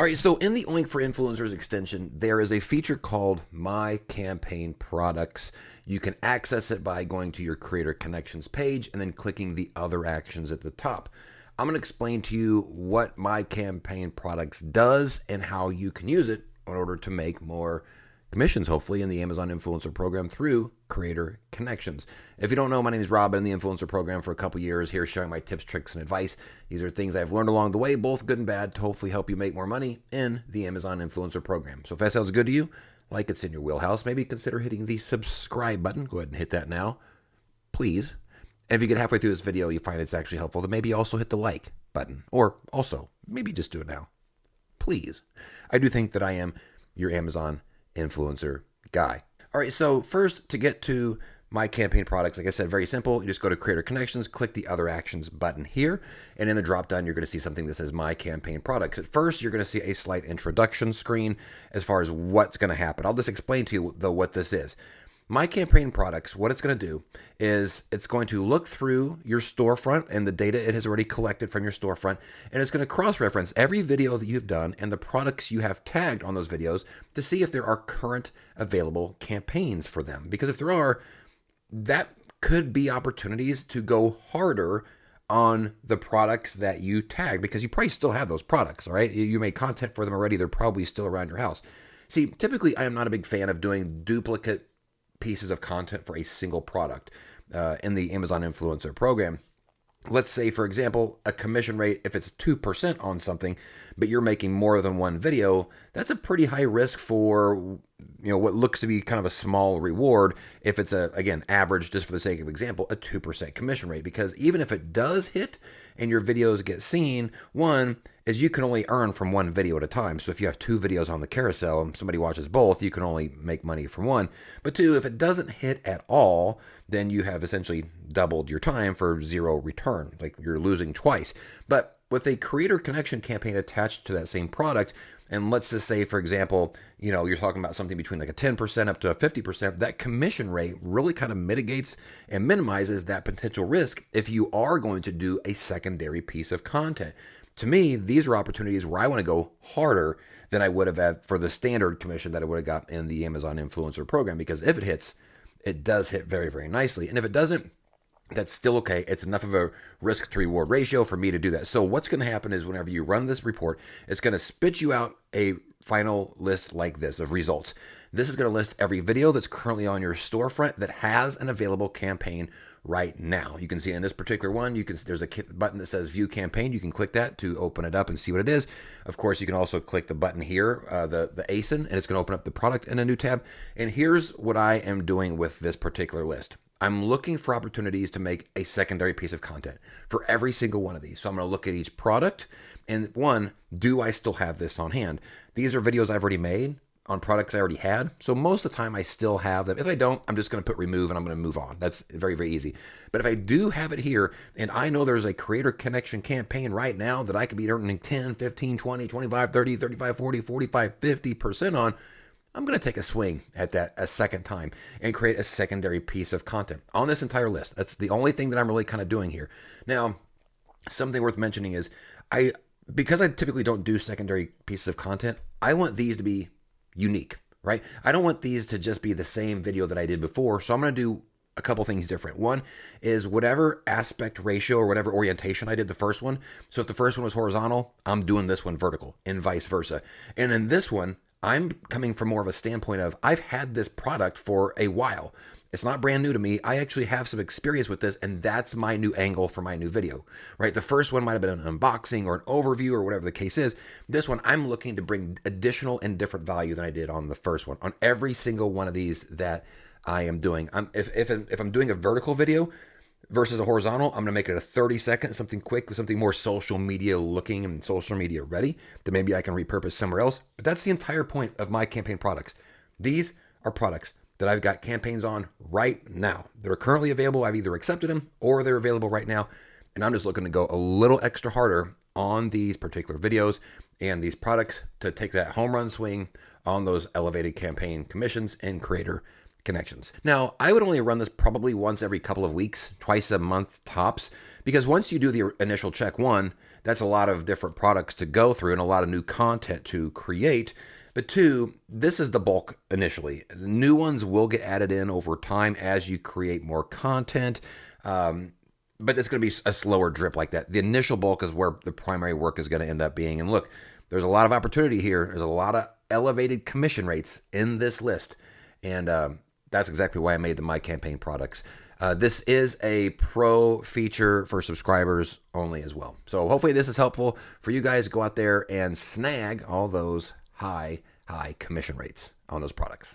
All right, so in the Oink for Influencers extension, there is a feature called My Campaign Products. You can access it by going to your Creator Connections page and then clicking the other actions at the top. I'm going to explain to you what My Campaign Products does and how you can use it in order to make more commissions, hopefully, in the Amazon Influencer Program through Creator Connections. If you don't know, my name is Rob. I've been in the Influencer Program for a couple years here, sharing my tips, tricks, and advice. These are things I've learned along the way, both good and bad, to hopefully help you make more money in the Amazon Influencer Program. So if that sounds good to you, like it's in your wheelhouse, maybe consider hitting the subscribe button. Go ahead and hit that now, please. And if you get halfway through this video, you find it's actually helpful, then maybe also hit the like button. Or also, maybe just do it now, please. I do think that I am your Amazon influencer guy. All right, so first, to get to My Campaign Products, like I said, very simple. You just go to Creator Connections, click the Other Actions button here, and in the drop-down, you're going to see something that says My Campaign Products. At first, you're going to see a slight introduction screen as far as what's going to happen. I'll just explain to you, though, what this is. My Campaign Products, what it's going to do is it's going to look through your storefront and the data it has already collected from your storefront, and it's going to cross-reference every video that you've done and the products you have tagged on those videos to see if there are current available campaigns for them. Because if there are, that could be opportunities to go harder on the products that you tag, because you probably still have those products, all right? You made content for them already. They're probably still around your house. See, typically, I am not a big fan of doing duplicate pieces of content for a single product in the Amazon Influencer Program. Let's say, for example, a commission rate, if it's 2% on something, but you're making more than one video, that's a pretty high risk for, what looks to be kind of a small reward if it's again, average, just for the sake of example, a 2% commission rate. Because even if it does hit and your videos get seen, one is you can only earn from one video at a time. So if you have two videos on the carousel and somebody watches both, you can only make money from one. But two, if it doesn't hit at all, then you have essentially doubled your time for zero return. Like, you're losing twice. But with a Creator Connection campaign attached to that same product, and let's just say, for example, you're talking about something between like a 10% up to a 50%, that commission rate really kind of mitigates and minimizes that potential risk if you are going to do a secondary piece of content. To me, these are opportunities where I want to go harder than I would have had for the standard commission that I would have got in the Amazon Influencer Program, because if it hits, it does hit very, very nicely. And if it doesn't, that's still okay. It's enough of a risk to reward ratio for me to do that. So what's going to happen is whenever you run this report, it's going to spit you out a final list like this of results. This is going to list every video that's currently on your storefront that has an available campaign right now. You can see in this particular one, there's a button that says View Campaign. You can click that to open it up and see what it is. Of course, you can also click the button here, the ASIN, and it's going to open up the product in a new tab. And here's what I am doing with this particular list. I'm looking for opportunities to make a secondary piece of content for every single one of these. So I'm going to look at each product and one, do I still have this on hand? These are videos I've already made on products I already had. So most of the time I still have them. If I don't, I'm just going to put remove and I'm going to move on. That's very, very easy. But if I do have it here and I know there's a Creator Connection campaign right now that I could be earning 10, 15, 20, 25, 30, 35, 40, 45, 50% on, I'm going to take a swing at that a second time and create a secondary piece of content on this entire list. That's the only thing that I'm really kind of doing here. Now, something worth mentioning is because I typically don't do secondary pieces of content, I want these to be unique, right? I don't want these to just be the same video that I did before. So I'm going to do a couple things different. One is whatever aspect ratio or whatever orientation I did the first one. So if the first one was horizontal, I'm doing this one vertical and vice versa. And in this one, I'm coming from more of a standpoint of I've had this product for a while. It's not brand new to me. I actually have some experience with this, and that's my new angle for my new video, right? The first one might have been an unboxing or an overview or whatever the case is. This one, I'm looking to bring additional and different value than I did on the first one, on every single one of these that I am doing. If I'm doing a vertical video versus a horizontal, I'm going to make it a 30-second, something quick, something more social media looking and social media ready that maybe I can repurpose somewhere else. But that's the entire point of My Campaign Products. These are products that I've got campaigns on right now. They're currently available. I've either accepted them or they're available right now. And I'm just looking to go a little extra harder on these particular videos and these products to take that home run swing on those elevated campaign commissions and Creator Connections. Now, I would only run this probably once every couple of weeks, twice a month tops, because once you do the initial check one, that's a lot of different products to go through and a lot of new content to create. But two, this is the bulk initially. The new ones will get added in over time as you create more content. But it's going to be a slower drip like that. The initial bulk is where the primary work is going to end up being. And look, there's a lot of opportunity here. There's a lot of elevated commission rates in this list. And that's exactly why I made the My Campaign products. This is a pro feature for subscribers only as well. So hopefully this is helpful for you guys to go out there and snag all those high commission rates on those products.